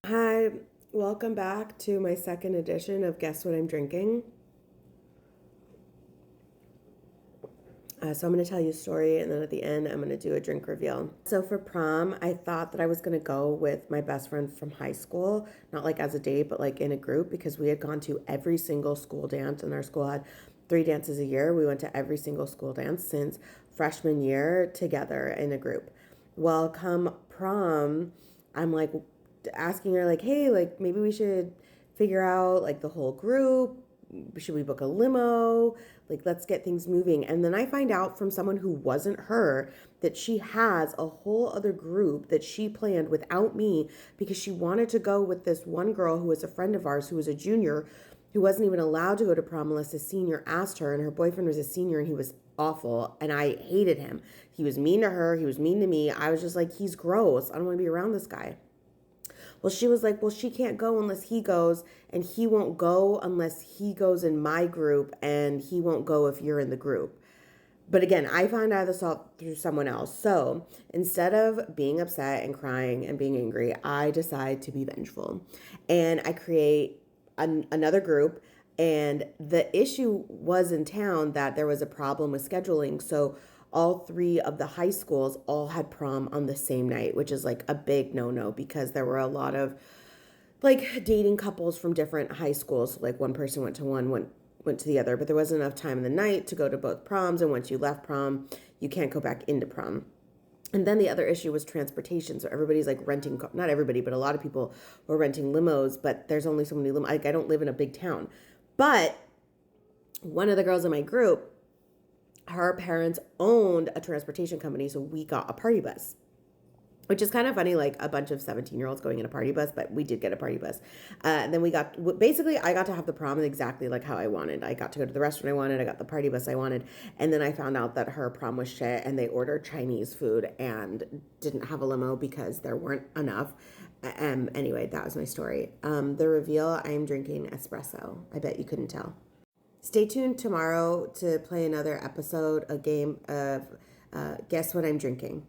Hi, welcome back to my second edition of Guess What I'm Drinking. So I'm going to tell you a story, and then at the end, I'm going to do a drink reveal. So for prom, I thought that I was going to go with my best friend from high school, not like as a date, but like in a group, because we had gone to every single school dance, and our school had 3 dances a year. We went to every single school dance since freshman year together in a group. Well, come prom, I'm like asking her, like, hey, like maybe we should figure out like the whole group. Should we book a limo? Like, let's get things moving. And then I find out from someone who wasn't her that she has a whole other group that she planned without me because she wanted to go with this one girl who was a friend of ours who was a junior who wasn't even allowed to go to prom unless a senior asked her, and her boyfriend was a senior and he was awful and I hated him. He was mean to her, he was mean to me. I was just like, he's gross. I don't want to be around this guy. Well, she was like, well, she can't go unless he goes, and he won't go unless he goes in my group, and he won't go if you're in the group. But again, I found out this all through someone else. So instead of being upset and crying and being angry, I decide to be vengeful. And I create another group. And the issue was in town that there was a problem with scheduling. So all three of the high schools all had prom on the same night, which is like a big no no because there were a lot of like dating couples from different high schools. Like one person went to one, went to the other, but there wasn't enough time in the night to go to both proms. And once you left prom, you can't go back into prom. And then the other issue was transportation. So everybody's like renting, not everybody, but a lot of people were renting limos, but there's only so many limos. Like I don't live in a big town. But one of the girls in my group, her parents owned a transportation company. So we got a party bus, which is kind of funny, like a bunch of 17-year-olds going in a party bus, but we did get a party bus. And then we got, basically, I got to have the prom exactly like how I wanted. I got to go to the restaurant I wanted, I got the party bus I wanted. And then I found out that her prom was shit and they ordered Chinese food and didn't have a limo because there weren't enough. Anyway, that was my story. The reveal, I am drinking espresso. I bet you couldn't tell. Stay tuned tomorrow to play another episode, a game of Guess What I'm Drinking.